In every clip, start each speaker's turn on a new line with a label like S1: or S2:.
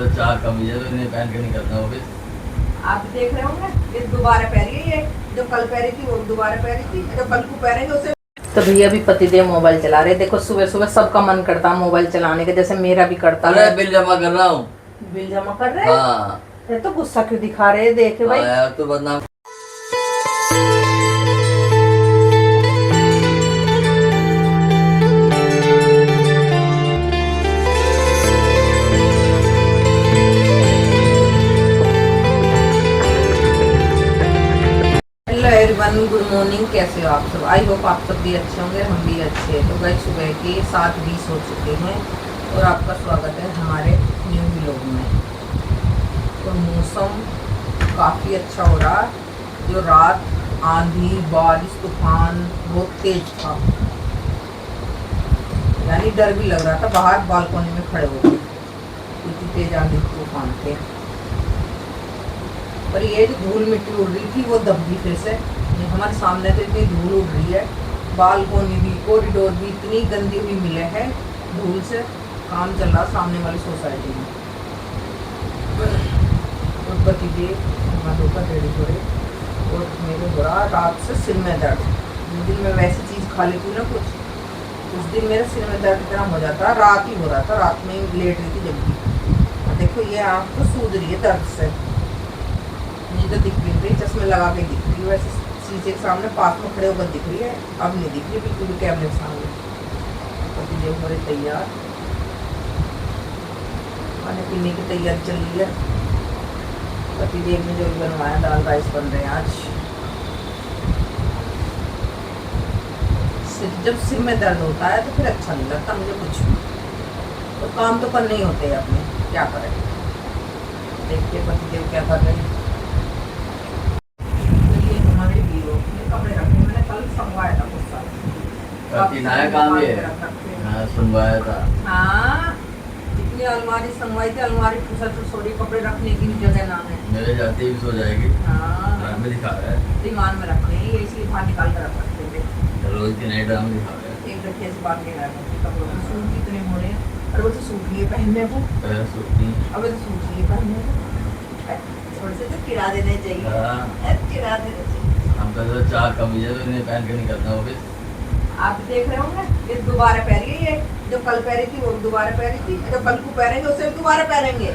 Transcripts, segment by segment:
S1: तो चार कमीज है तो इन्हें पहन के निकलना ऑफिस।
S2: आप देख रहे होंगे ये दोबारा पहनी है, ये जो कल पहनी थी वो दोबारा पहनी थी, जो कल को पहनेंगे उसे। तो भैया भी पतिदेव मोबाइल चला रहे। देखो सुबह सुबह सबका मन करता है मोबाइल चलाने का, जैसे मेरा भी करता है।
S1: अरे बिल जमा कर रहा हूँ।
S2: बिल जमा कर रहे हैं?
S1: हाँ।
S2: ये तो गुस्सा क्यों दिखा रहे हैं, देखे भाई।
S1: यार तो बदनाम।
S2: Hello everyone, good morning. कैसे हो आप सब? आई होप आप सब भी अच्छे होंगे, हम भी अच्छे हैं। तो भाई सुबह के 7:20 हो चुके हैं और आपका स्वागत है हमारे न्यू व्लॉग में। तो मौसम काफ़ी अच्छा हो रहा है। जो रात आंधी बारिश तूफान बहुत तेज था, यानी डर भी लग रहा था बाहर बालकनी में खड़े हो गए, इतनी तेज आंधी तूफान थे। पर ये जो धूल मिट्टी उड़ रही थी वो दब गई फिर से। हमारे सामने तो इतनी धूल उड़ रही है, बालकोनी भी कॉरिडोर भी इतनी गंदी हुई मिले है धूल से। काम चल रहा सामने वाली सोसाइटी में। और पतिदेव धोखा टेढ़ी थोड़े और मेरे हो रहा रात से सिर में दर्द। जिस दिन मैं वैसी चीज़ खा लेती हूँ ना कुछ, उस दिन मेरा सिर में दर्द इतना हो जाता है। रात ही हो रहा था, रात में लेट रही थी जब भी। देखो ये आँख तो सूज रही है दर्द से, मुझे तो दिख नहीं रही, चश्मे लगा के दिख रही है। वैसे शीशे के सामने पास में खड़े होकर दिख रही है, अब नहीं दिख रही बिल्कुल भी कैमरे के सामने। पतिदेव हो रहे तैयार, खाने पीने की तैयारी चल रही है। पतिदेव ने जो भी बनवाया, दाल राइस बन रहे हैं आज। जब सिर में दर्द होता है तो फिर अच्छा नहीं लगता मुझे कुछ भी, तो काम तो करने ही होते हैं अपने, क्या करें। देखिए पतिदेव क्या कर रहे हैं। कपड़े रखे मैंने कल संगवाया था बहुत सारा।
S1: नया काम ये हाँ सुनवाया था।
S2: हाँ इतनी अलमारी संगवाई थी, अलमारी छोड़ी, कपड़े रखने की भी जगह ना है।
S1: मेरे जाते ही सो जाएगी।
S2: हाँ
S1: ड्रामे दिखा रहा है,
S2: दीवान में रखने हैं, ये इसलिए बाहर निकाल कर रख सकते थे।
S1: रोज की नई ड्रामे दिखा रहा है।
S2: एक रखे से बात नहीं रखते कपड़ों में। सूट कितने हो रहे हैं, अरे वो तो सूट लिए पहनने को, अब तो सूट लिए पहनने को, थोड़े से तो किरा देने चाहिए।
S1: हाँ।
S2: किरा देने चाहिए।
S1: हम तो चार कमीज है तो इन्हें पहन के निकलना ऑफिस।
S2: आप देख रहे होंगे ये दोबारा पहनी है, ये जो कल पहनी थी वो दोबारा पहनी थी, जो कल को पहनेंगे उसे भी दोबारा पहनेंगे।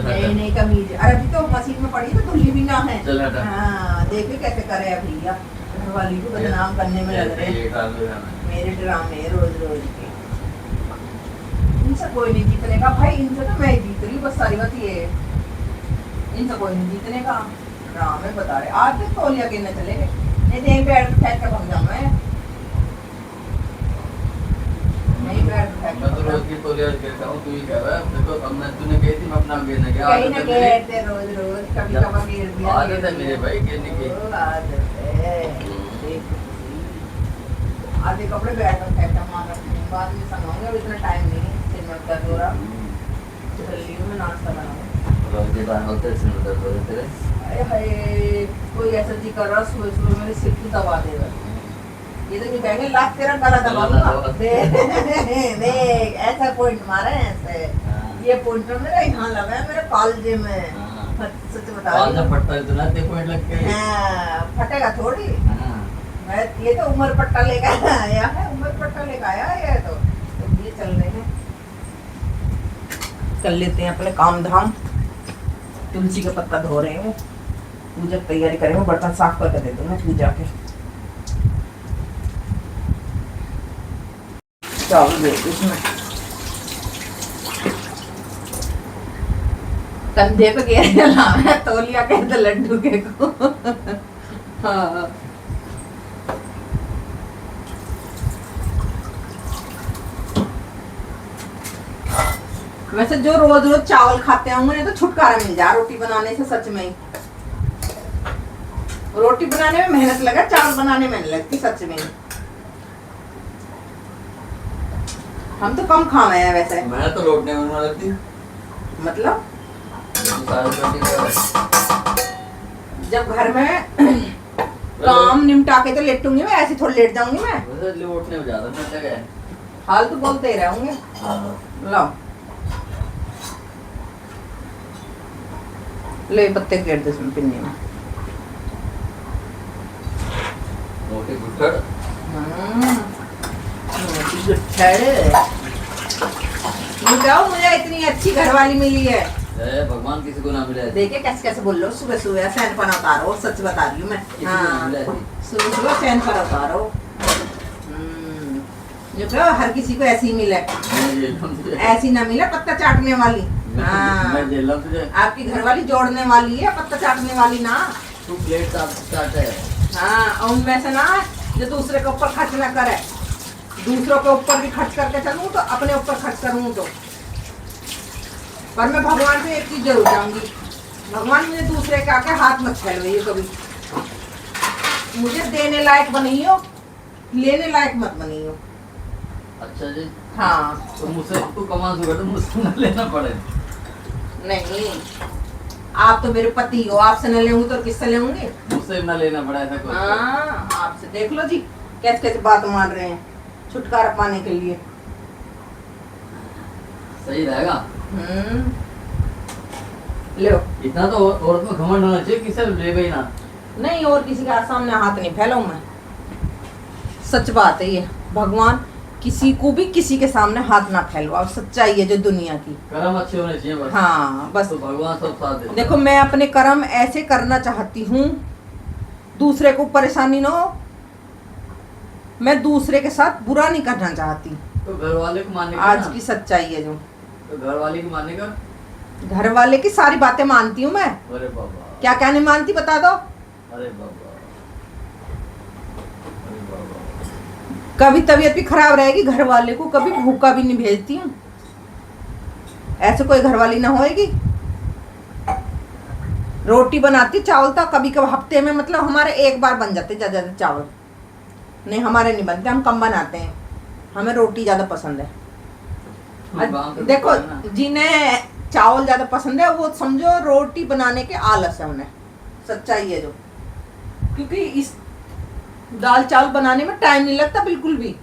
S2: नई नई कमीज, अरे अभी तो मशीन में पड़ी तो धुली भी ना है। हाँ देखिए कैसे करे अभी, भैया घर वाली को बदनाम करने में लग रहे हैं मेरे ड्रामे रोज रोज के। इनसे कोई नहीं जीतने का भाई, इनसे तो मैं जीत रही हूँ बस, सारी बात ये। इनसे कोई नहीं जीतने का, ड्रामे बता रहे। आज तक तौलिया गिरने चले गए, नहीं दें बैठ फेंक कर भाग जाऊँ मैं। नहीं बैठ फेंक
S1: मैं तो रोज की तौलिया कहता हूँ, तू ही कह रहा है। देखो अब मैं तूने कही थी मैं अपना गिरने गया,
S2: कहीं ना कहते रोज रोज, कभी कभार गिर दिया।
S1: आदत है मेरे भाई गिरने की।
S2: आदत है। आधे कपड़े बैठ कर फेंक कर मार रखते हैं, बाद में संभालूंगा, अब इतना टाइम नहीं है। सिर में दर्द हो रहा, जल्दी में नाश्ता बनाऊँ।
S1: रोज के बाद होते सिर में दर्द हो रहे तेरे।
S2: हाय कोई ऐसा जी कर रहा सुबह सुबह मेरे सिर की दबा देगा। ये तो नहीं कहेंगे लाख तेरा गला दबा दूंगा। देख ऐसा पॉइंट मारा है ऐसे, ये पॉइंट मेरा यहाँ लगा है मेरे कॉलेज में। सच बता रही हूँ,
S1: फटता है तो ना ते पॉइंट लग के।
S2: हाँ फटेगा थोड़ी। मैं ये तो उम्र पट्टा लेकर आया है, उम्र पट्टा लेकर आया है। तो ये चल रहे हैं, कर लेते हैं अपने काम धाम। तुलसी का पत्ता धो रहे हैं, पूजा की तैयारी करेंगे, बर्तन साफ करके दे दूंगा पूजा के। चावल दे इसमें कंधे पे गिर लाना तौलिया कहते लड्डू के को। हाँ वैसे जो रोज रोज चावल खाते होंगे ना तो छुटकारा मिल जाए रोटी बनाने से, सच में ही। रोटी बनाने में मेहनत लगा, चावल बनाने में नहीं लगती सच में। हम तो कम खावे हैं वैसे।
S1: मैं तो रोटने बनवा लेती,
S2: मतलब जब घर में काम निपटा के तो लेटूंगी मैं, ऐसे थोड़ी लेट जाऊंगी मैं।
S1: लेटने में ज्यादा मिल लगा है,
S2: हाल तो बोलते ही रहूंगे। लो ले पत्ते घेर दे इसमें पिन्नी में।
S1: मोटे गुट्ठड़।
S2: मोटी गुट्ठड़। मुझे इतनी अच्छी घरवाली मिली है।
S1: भगवान किसी को ना मिले।
S2: देखे कैसे कैसे बोल लो, सुबह सुबह सैन पर उतारो, सच बता रही हूँ मैं। हाँ सुबह सुबह सैन पर उतारो। जो कहो हर किसी को ऐसी ही मिले, ऐसी ना मिले पत्ता चाटने वाली। हाँ
S1: मैं झेल रहा हूँ तुझे।
S2: आपकी घरवाली जोड़ने वाली है, पत्ता चाटने वाली ना।
S1: तू प्लेट चाट है।
S2: हाँ और वैसे ना जो दूसरे के ऊपर खर्च ना करे, दूसरों के ऊपर भी खर्च करके चलूँ तो अपने ऊपर खर्च करूँ तो। पर मैं भगवान से एक चीज जरूर चाहूंगी, भगवान मुझे दूसरे के आके हाथ मत फैलवाइए कभी। मुझे देने लायक बनियो, लेने लायक मत बनियो।
S1: अच्छा जी।
S2: हाँ
S1: तो मुझसे तू कमा सुगा तो मुझसे ना लेना पड़े।
S2: नहीं, आप तो मेरे पति हो, आपसे न लेंगे तो किससे लेंगे?
S1: मुझसे ना लेना पड़ा ऐसा कुछ।
S2: हाँ आपसे देख लो जी कैसे कैसे बात मान रहे हैं छुटकारा पाने के लिए।
S1: सही रहेगा।
S2: लो
S1: इतना तो औरत में घमंड होना चाहिए कि सिर्फ ले गई ना।
S2: नहीं, और किसी का सामने हाथ नहीं फैलाऊं मैं। सच बात है ये, भगवान किसी को भी किसी के सामने हाथ ना फैलवाओ, सच्चाई है जो दुनिया की।
S1: कर्म अच्छे होने चाहिए बस।
S2: हाँ बस
S1: तो भगवान सब साथ देते हैं।
S2: देखो मैं अपने कर्म ऐसे करना चाहती हूँ दूसरे को परेशानी ना हो, मैं दूसरे के साथ बुरा नहीं करना चाहती।
S1: तो घर वाले को मानने का
S2: आज
S1: ना।
S2: की सच्चाई है जो।
S1: तो घर वाले को मानने का।
S2: घर वाले की सारी बातें मानती हूँ मैं।
S1: अरे बाबा।
S2: क्या क्या नहीं मानती बता दो।
S1: अरे बाबा। अरे बाबा।
S2: कभी तबीयत भी खराब रहेगी घर वाले को कभी भूखा भी नहीं भेजती हूँ, ऐसे कोई घरवाली ना होएगी। रोटी बनाती चावल तो कभी कभी हफ्ते में, मतलब हमारे एक बार बन जाते ज्यादा चावल, नहीं हमारे नहीं बनते, हम कम बनाते हैं, हमें रोटी ज्यादा पसंद है। देखो जिन्हें चावल ज्यादा पसंद है वो समझो रोटी बनाने के आलस है उन्हें, सच्चाई है जो। क्योंकि इस दाल चावल बनाने में टाइम नहीं लगता बिल्कुल भी।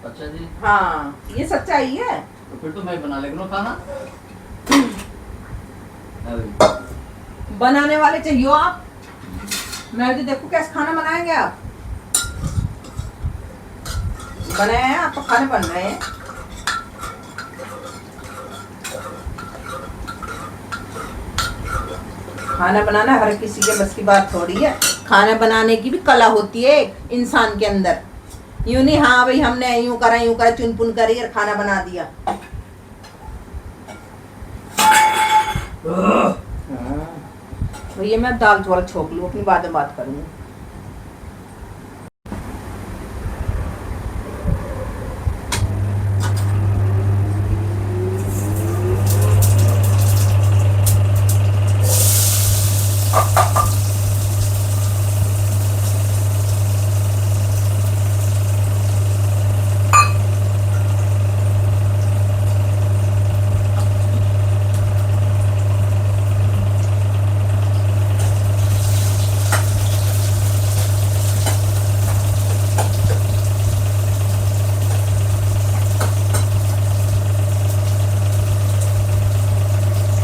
S1: अच्छा जी।
S2: हाँ ये सच्चाई है।
S1: तो फिर तो मैं बना लेगा खाना।
S2: बनाने वाले चाहिए आप। मैं भी देखो कैसे खाना बनाएंगे आप। बनाए हैं आप तो खाने बन रहे हैं। खाना बनाना हर किसी के बस की बात थोड़ी है। खाना बनाने की भी कला होती है इंसान के अंदर। यूं नहीं हाँ भाई हमने यूं करा चुन पुन करी और खाना बना दिया। भैया मैं दाल चावल छोक लूं, अपनी बाद में बात करूंगी।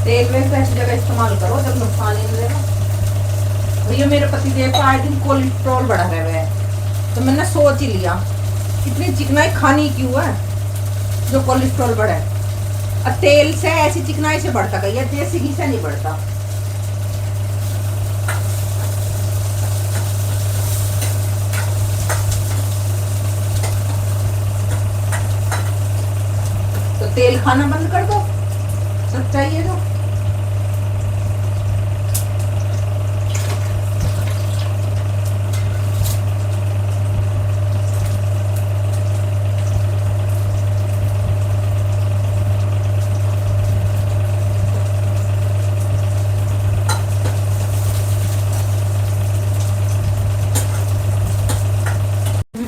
S2: तेल में तो ऐसी जगह इस्तेमाल करो जब नुकसान ही नहीं देगा। भैया मेरे पति देव का आए दिन कोलेस्ट्रॉल बढ़ा रहे है, तो मैंने सोच ही लिया इतनी चिकनाई खानी क्यों है जो कोलेस्ट्रॉल बढ़े। और तेल से ऐसी चिकनाई से बढ़ता गई, देसी घी से नहीं बढ़ता। तो तेल खाना बंद कर दो, सच्चाई है जो।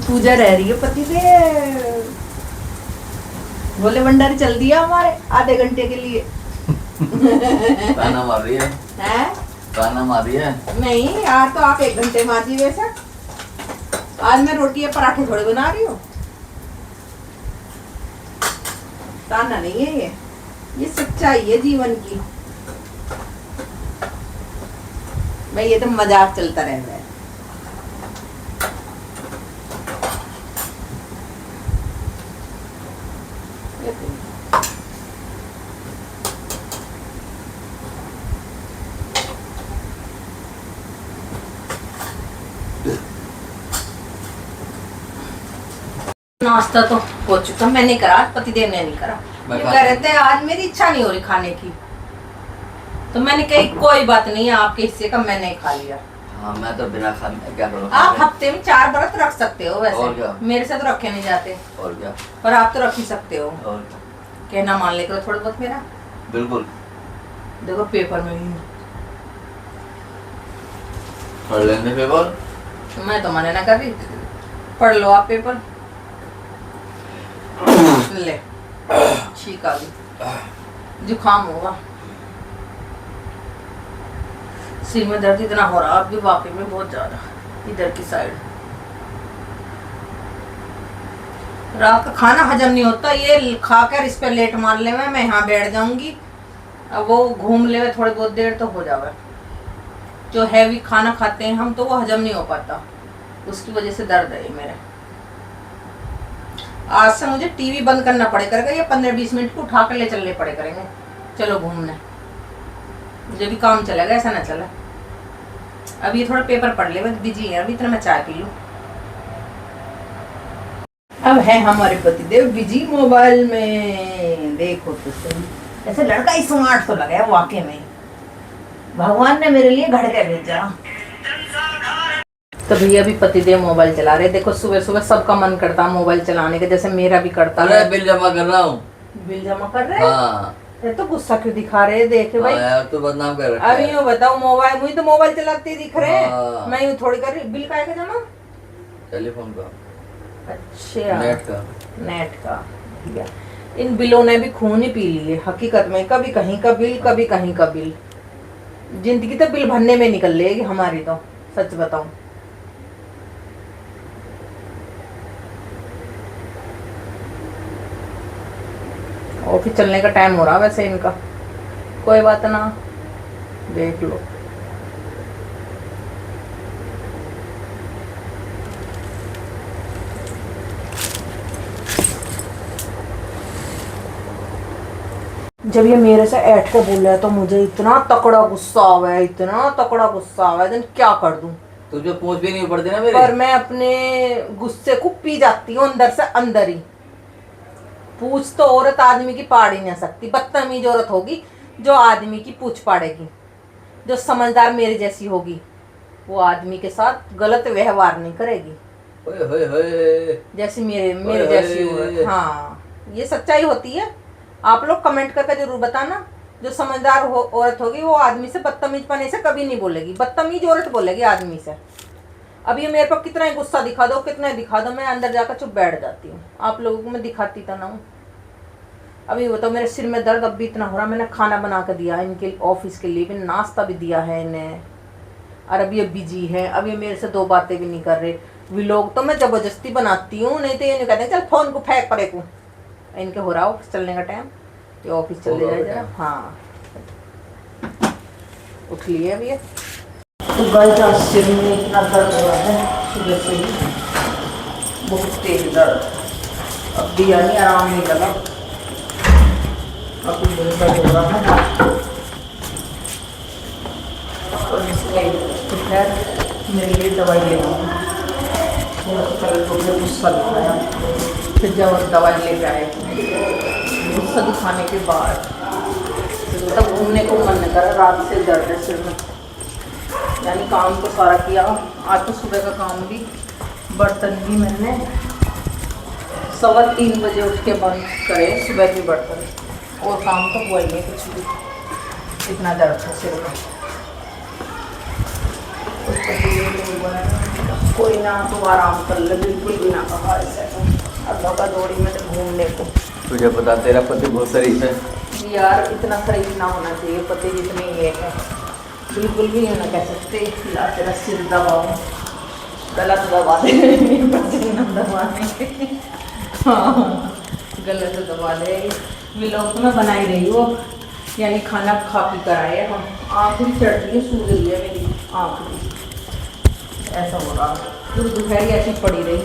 S2: पूजा रह रही है पति से, भोले भंडारी चल दिया हमारे आधे घंटे के लिए।
S1: ताना मार रही है।
S2: हैं?
S1: ताना मार रही है।
S2: नहीं आज तो आप 1 घंटे मारती वैसे। आज मैं रोटी या पराठे थोड़े बना रही हूँ। ताना नहीं है ये सच्चाई है जीवन की। भाई ये तो मजाक चलता रहता है। नाश्ता तो हो चुका, मैंने करा, आज पतिदेव ने नहीं करा।
S1: मैं
S2: ये
S1: खा-
S2: कह रहे थे आज मेरी इच्छा नहीं हो रही खाने की, तो मैंने कही कोई बात नहीं है, आपके हिस्से का मैंने ही खा लिया।
S1: हाँ मैं तो बिना खाने क्या करूँ।
S2: आप हफ्ते में 4 व्रत रख सकते हो
S1: और
S2: वैसे,
S1: क्या?
S2: मेरे से तो रखे नहीं जाते,
S1: और क्या।
S2: पर आप तो रख ही सकते हो।
S1: और क्या।
S2: कहना मान ले करो थोड़ा बहुत मेरा।
S1: बिल्कुल।
S2: देखो पेपर में भी,
S1: पढ़ लेंगे पेपर।
S2: मैं तो मना ना कर रही, पढ़ लो आप पेपर। ले छींक आ गई, जुकाम होगा, सिर में दर्द इतना हो रहा अभी वाकई में बहुत ज्यादा, इधर की साइड। रात का खाना हजम नहीं होता, ये खाकर इस पे लेट मार ले मैं यहाँ बैठ जाऊंगी, अब वो घूम ले थोड़ी बहुत देर तो हो जावे। जो हैवी खाना खाते हैं हम तो वो हजम नहीं हो पाता, उसकी वजह से दर्द है ये मेरे। आज से मुझे टीवी बंद करना पड़े करेगा, ये 15-20 मिनट को उठा कर ले चलने पड़े करेंगे, चलो घूमने, मुझे भी काम चलेगा, ऐसा ना चला। अब ये थोड़ा पेपर पढ़ ले, बस बिजी है अभी, इतना मैं चाय पी लूं। अब है हमारे पतिदेव बिजी मोबाइल में, देखो तो सही, ऐसे लड़का स्मार्ट तो लगा है वाकई में, भगवान ने मेरे लिए घर के भेजा। तो भैया भी पतिदेव मोबाइल चला रहे, देखो सुबह सुबह सबका मन करता मोबाइल चलाने का, जैसे मेरा भी करता है।
S1: बिल जमा कर रहा हूँ।
S2: बिल जमा कर रहे हैं?
S1: हाँ।
S2: ये तो गुस्सा क्यों दिखा रहे हैं, देखे भाई।
S1: यार तू बदनाम कर रहा
S2: अभी यूँ बताओ, मोबाइल मुझे तो मोबाइल चलाते ही दिख रहे हैं,
S1: हाँ।
S2: मैं यूँ थोड़ी कर रही। बिल का है जमा?
S1: टेलीफोन का।
S2: अच्छा,
S1: नेट का।
S2: नेट का। भैया इन बिलों ने भी खून ही पी लिए हकीकत में, कभी कहीं का बिल, कभी कहीं का बिल। जिंदगी तो बिल भरने में निकल लेगी हमारी, तो सच बताऊं। ऑफिस चलने का टाइम हो रहा वैसे इनका, कोई बात ना, देख लो। जब ये मेरे से ऐठ के बोल रहा है तो मुझे इतना तकड़ा गुस्सा आवा है, इतना तकड़ा गुस्सा आवा है, क्या कर दूं।
S1: तुझे पूछ भी नहीं पड़ती ना मेरी।
S2: पर मैं अपने गुस्से को पी जाती हूँ अंदर से अंदर ही। पूछ तो औरत आदमी की पाड़ ही नहीं सकती, बदतमीज औरत होगी जो आदमी की पूछ पाड़ेगी। जो समझदार मेरे जैसी होगी वो आदमी के साथ गलत व्यवहार नहीं करेगी,
S1: ओए होए होए।
S2: जैसी मेरे जैसी औरत। हाँ, ये सच्चाई होती है। आप लोग कमेंट करके जरूर बताना, जो समझदार औरत होगी वो आदमी से बदतमीज पने से कभी नहीं बोलेगी, बदतमीज औरत बोलेगी आदमी से। अब ये मेरे पर कितना ही गुस्सा दिखा दो, कितना ही दिखा दो, मैं अंदर जाकर चुप बैठ जाती हूँ। आप लोगों को मैं दिखाती तो ना हूँ। अभी वो तो मेरे सिर में दर्द अब भी इतना हो रहा, मैंने खाना बना कर दिया इनके ऑफिस के लिए भी, नाश्ता भी दिया है इन्हें, और अब ये बिजी है, अब ये मेरे से 2 बातें भी नहीं कर रहे। व्लॉग तो मैं जबरदस्ती बनाती हूँ, नहीं तो ये नहीं कहते चल फोन को फेंक पड़े को। इनके हो रहा ऑफिस चलने का टाइम, ये ऑफिस चले जाए जरा। हाँ उठ लिए अब ये। तो गाइस सिर में इतना दर्द हो रहा है सुबह से ही, बहुत तेज दर्द, अब भी यानी आराम नहीं लगा, अब भी बहुत दर्द हो रहा है। और इसलिए तो खैर मेरे लिए दवाई ले लूँगी, थोड़ा सा कल को मुझे गुस्सा दिखाया, फिर जब दवाई लेके आए गुस्सा दिखाने के बाद तब घूमने को मन नहीं करा, रात से दर्द है सिर में। यानी काम तो सारा किया, आज तो सुबह का काम भी, बर्तन भी मैंने 3:15 बजे उठ के बंद करे, सुबह के बर्तन, और काम तो हुआ ही नहीं कुछ भी, इतना दर्द था सिर में। कोई ना तो आराम कर ले, बिल्कुल भी ना कहा ऐसे, अब धोखा दौड़ी में तो घूमने को।
S1: तुझे पता तेरा पति बहुत शरीफ है
S2: यार, इतना शरीफ ना होना चाहिए पति जितने ये है, बिल्कुल भी नहीं कह सकते ला तेरा सिर दबाओ, गलत दबा दे दबाने। हाँ गलत दबा दे। व्लॉग तो मैं बना ही रही हूँ, यानी खाना खा पी कर आए हम, आँख भी चढ़ रही है, सू रही है मेरी। आँख भी ऐसा हो रहा, पूरी दोपहर ऐसी पड़ी रही।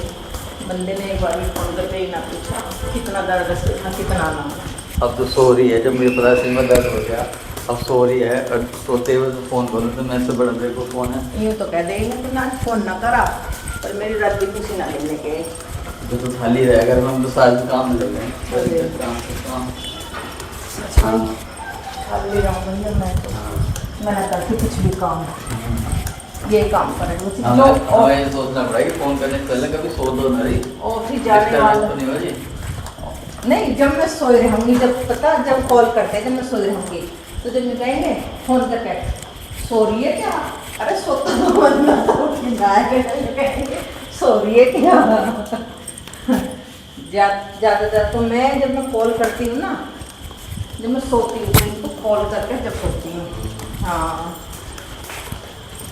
S2: बंदे ने एक बार भी फोन करके ही ना पूछा कितना दर्द है, ना कितना ना।
S1: अब तो सो रही है, जब मुझे पता सिर में दर्द हो गया अब सो रही है, और सोते हुए तो फ़ोन करूँ तो मैं से बड़ा मेरे को फ़ोन है।
S2: यूँ तो कह देंगे तो ना फ़ोन ना करा, पर मेरी रात भी किसी ना लेने के।
S1: जो तो खाली रहेगा हम तो सारे काम लगे
S2: अरे।
S1: काम।
S2: अच्छा खाली रहूँगी मैं तो, मैं ना करती कुछ भी काम, यही काम करें मुझे जो। और
S1: हमें ये सोचना पड़ा कि फ़ोन करने से पहले कभी सो दो ना रही,
S2: ऑफिस जाने वाला
S1: तो नहीं हो जी।
S2: नहीं, जब मैं सोई रहूँगी, जब कॉल करते हैं जब मैं सोई रहूँगी, तो जब मैं कहेंगे फ़ोन करके सो रही है क्या, अरे सोता तो बंदा तो उठना है, कहेंगे सो रही है क्या। ज़्यादा तो जब मैं कॉल करती हूँ ना, जब मैं सोती हूँ तो कॉल करके जब सोती हूँ। हाँ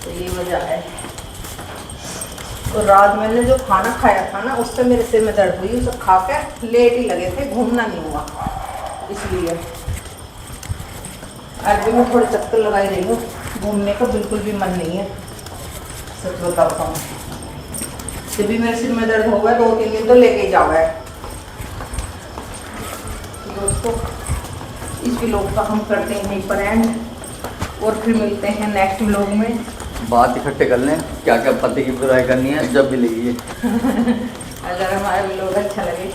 S2: तो ये वजह है। तो रात मैंने जो खाना खाया था ना, उससे मेरे सिर में दर्द हुई, उसे खा के लेट ही लगे थे, घूमना नहीं हुआ, इसलिए आज भी मैं थोड़े चक्कर लगाई रही हूँ, घूमने का बिल्कुल भी मन नहीं है, सच बताता हूँ। जब भी मेरे सिर में दर्द होगा 2-3 दिन तो लेके ही जाओ है। तो दोस्तों इस व्लॉग का हम करते हैं यहीं पर एंड, और फिर मिलते हैं नेक्स्ट व्लॉग में।
S1: बात इकट्ठे कर लें क्या क्या पति की बुराई करनी है जब भी लगी है।
S2: अगर हमारा व्लॉग अच्छा लगे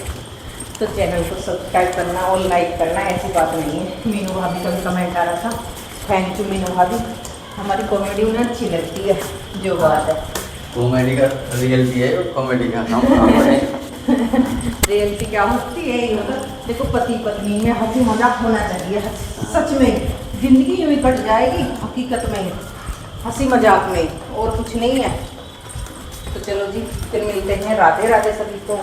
S2: तो चैनल को सब्सक्राइब करना और लाइक करना, ऐसी बात नहीं है। मीनू भाभी का भी कमेंट आ रहा था, थैंक यू मीनू भाभी, हमारी कॉमेडी उन्हें अच्छी लगती है, जो बात है।
S1: कॉमेडी का रियलिटी है और कॉमेडी का नाम
S2: रियलिटी क्या होती है, ये मतलब देखो पति पत्नी में हंसी मजाक होना चाहिए, सच में ज़िंदगी यूँ ही कट जाएगी हकीकत में, हंसी मजाक में, और कुछ नहीं है। तो चलो जी फिर मिलते हैं, राधे राधे सभी को।